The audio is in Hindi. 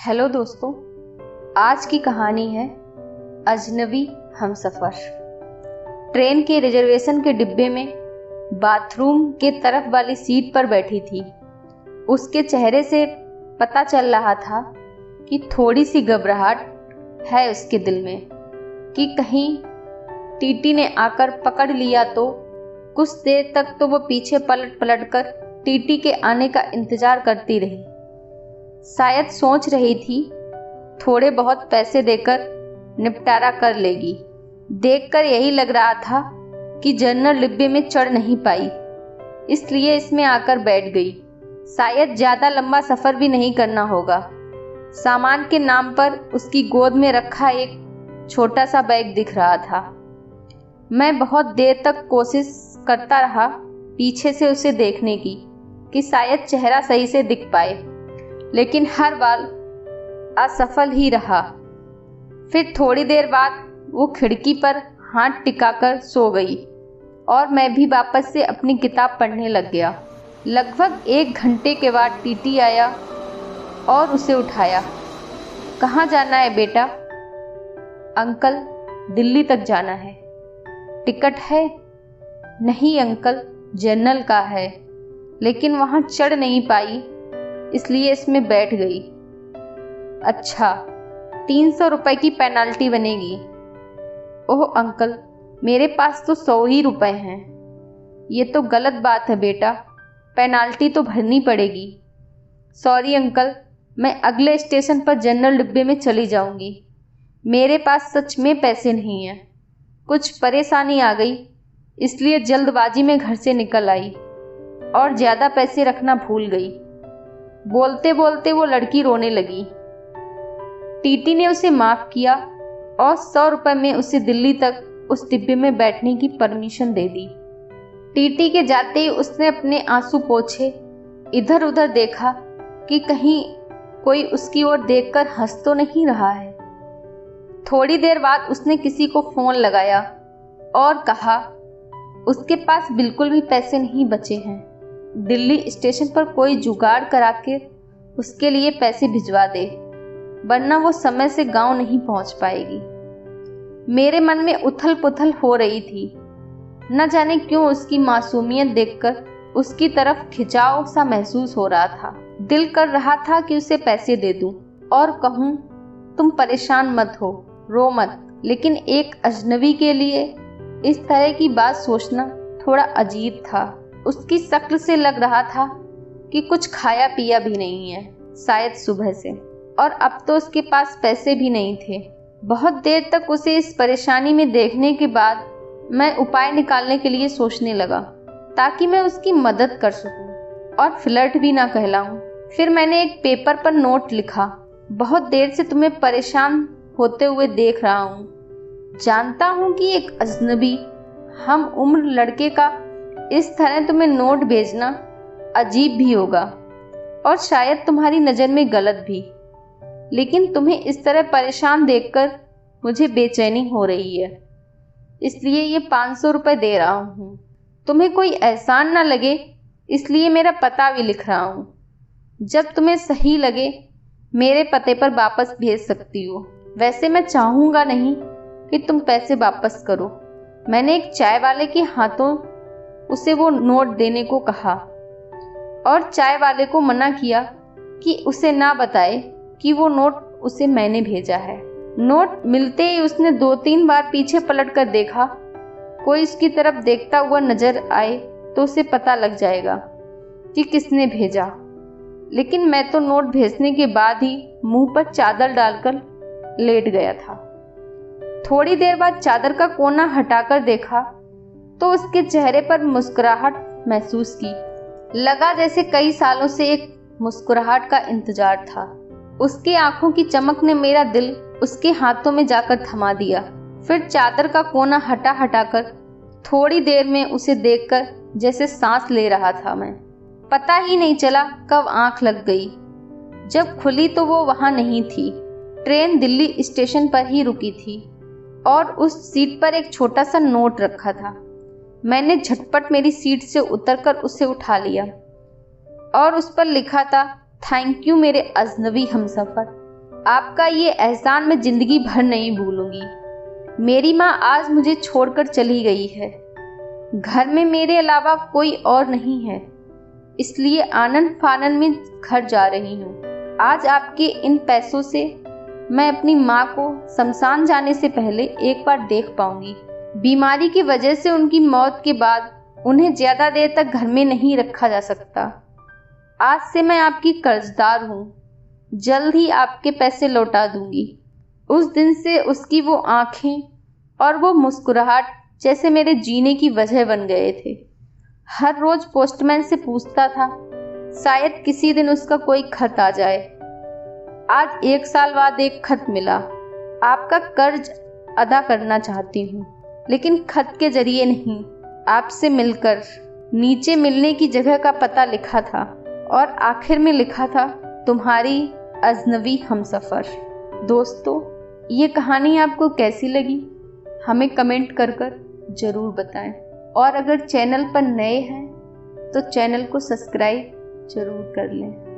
हेलो दोस्तों, आज की कहानी है अजनबी हमसफ़र। ट्रेन के रिजर्वेशन के डिब्बे में बाथरूम के तरफ वाली सीट पर बैठी थी। उसके चेहरे से पता चल रहा था कि थोड़ी सी घबराहट है उसके दिल में कि कहीं टीटी ने आकर पकड़ लिया तो। कुछ देर तक तो वो पीछे पलट पलट कर टीटी के आने का इंतजार करती रही। शायद सोच रही थी थोड़े बहुत पैसे देकर निपटारा कर लेगी। देखकर यही लग रहा था कि जनरल डिब्बे में चढ़ नहीं पाई, इसलिए इसमें आकर बैठ गई। शायद ज़्यादा लंबा सफ़र भी नहीं करना होगा। सामान के नाम पर उसकी गोद में रखा एक छोटा सा बैग दिख रहा था। मैं बहुत देर तक कोशिश करता रहा पीछे से उसे देखने की कि शायद चेहरा सही से दिख पाए, लेकिन हर बार असफल ही रहा। फिर थोड़ी देर बाद वो खिड़की पर हाथ टिकाकर सो गई और मैं भी वापस से अपनी किताब पढ़ने लग गया। लगभग 1 घंटे के बाद टीटी आया और उसे उठाया। कहाँ जाना है बेटा? अंकल, दिल्ली तक जाना है। टिकट है? नहीं अंकल, जनरल का है, लेकिन वहाँ चढ़ नहीं पाई, इसलिए इसमें बैठ गई। अच्छा, 300 रुपए की पेनाल्टी बनेगी। ओह अंकल, मेरे पास तो 100 ही रुपए हैं। ये तो गलत बात है बेटा, पेनाल्टी तो भरनी पड़ेगी। सॉरी अंकल, मैं अगले स्टेशन पर जनरल डिब्बे में चली जाऊंगी। मेरे पास सच में पैसे नहीं हैं। कुछ परेशानी आ गई, इसलिए जल्दबाजी में घर से निकल आई और ज़्यादा पैसे रखना भूल गई। बोलते बोलते वो लड़की रोने लगी। टीटी ने उसे माफ़ किया और 100 रुपये में उसे दिल्ली तक उस डिब्बे में बैठने की परमिशन दे दी। टीटी के जाते ही उसने अपने आंसू पोंछे, इधर उधर देखा कि कहीं कोई उसकी ओर देखकर हंस तो नहीं रहा है। थोड़ी देर बाद उसने किसी को फ़ोन लगाया और कहा उसके पास बिल्कुल भी पैसे नहीं बचे हैं। दिल्ली स्टेशन पर कोई जुगाड़ करा के उसके लिए पैसे भिजवा दे, वरना वो समय से गांव नहीं पहुंच पाएगी। मेरे मन में उथल पुथल हो रही थी। न जाने क्यों उसकी मासूमियत देखकर उसकी तरफ खिंचाव सा महसूस हो रहा था। दिल कर रहा था कि उसे पैसे दे दूं और कहूं तुम परेशान मत हो, रो मत, लेकिन एक अजनबी के लिए इस तरह की बात सोचना थोड़ा अजीब था। उसकी शक्ल से लग रहा था कि कुछ खाया पिया भी नहीं है, शायद सुबह से, और अब तो उसके पास पैसे भी नहीं थे। बहुत देर तक उसे इस परेशानी में देखने के बाद मैं उपाय निकालने के लिए सोचने लगा ताकि मैं उसकी मदद कर सकूं और फ्लर्ट भी ना कहलाऊं। फिर मैंने एक पेपर पर नोट लिखा, बहुत देर से तुम्हें परेशान होते हुए देख रहा हूं। जानता हूं कि एक अजनबी हम उम्र लड़के का इस तरह तुम्हें नोट भेजना अजीब भी होगा और शायद तुम्हारी नज़र में गलत भी, लेकिन तुम्हें इस तरह परेशान देखकर मुझे बेचैनी हो रही है, इसलिए ये 500 रुपये दे रहा हूँ। तुम्हें कोई एहसान ना लगे, इसलिए मेरा पता भी लिख रहा हूँ। जब तुम्हें सही लगे मेरे पते पर वापस भेज सकती हो। वैसे मैं चाहूँगा नहीं कि तुम पैसे वापस करो। मैंने एक चाय वाले के हाथों उसे वो नोट देने को कहा और चाय वाले को मना किया कि उसे ना बताए कि वो नोट उसे मैंने भेजा है। नोट मिलते ही उसने 2-3 बार पीछे पलट कर देखा। कोई उसकी तरफ देखता हुआ नजर आए तो उसे पता लग जाएगा कि किसने भेजा, लेकिन मैं तो नोट भेजने के बाद ही मुंह पर चादर डालकर लेट गया था। थोड़ी देर बाद चादर का कोना हटाकर देखा तो उसके चेहरे पर मुस्कुराहट महसूस की। लगा जैसे कई सालों से एक मुस्कुराहट का इंतजार था। उसकी आंखों की चमक ने मेरा दिल उसके हाथों में जाकर थमा दिया। फिर चादर का कोना हटाकर थोड़ी देर में उसे देखकर जैसे सांस ले रहा था मैं। पता ही नहीं चला कब आंख लग गई। जब खुली तो वो वहां नहीं थी। ट्रेन दिल्ली स्टेशन पर ही रुकी थी और उस सीट पर एक छोटा सा नोट रखा था। मैंने झटपट मेरी सीट से उतरकर उसे उठा लिया और उस पर लिखा था, थैंक यू मेरे अजनबी हमसफ़र। आपका ये एहसान मैं जिंदगी भर नहीं भूलूंगी। मेरी माँ आज मुझे छोड़कर चली गई है। घर में मेरे अलावा कोई और नहीं है, इसलिए आनन फानन में घर जा रही हूँ। आज आपके इन पैसों से मैं अपनी माँ को शमशान जाने से पहले एक बार देख पाऊंगी। बीमारी की वजह से उनकी मौत के बाद उन्हें ज्यादा देर तक घर में नहीं रखा जा सकता। आज से मैं आपकी कर्जदार हूँ, जल्द ही आपके पैसे लौटा दूंगी। उस दिन से उसकी वो आंखें और वो मुस्कुराहट जैसे मेरे जीने की वजह बन गए थे। हर रोज पोस्टमैन से पूछता था, शायद किसी दिन उसका कोई खत आ जाए। आज 1 साल बाद एक खत मिला। आपका कर्ज अदा करना चाहती हूँ, लेकिन खत के जरिए नहीं, आपसे मिलकर। नीचे मिलने की जगह का पता लिखा था और आखिर में लिखा था, तुम्हारी अजनबी हमसफर। दोस्तों, ये कहानी आपको कैसी लगी हमें कमेंट कर ज़रूर बताएं, और अगर चैनल पर नए हैं तो चैनल को सब्सक्राइब ज़रूर कर लें।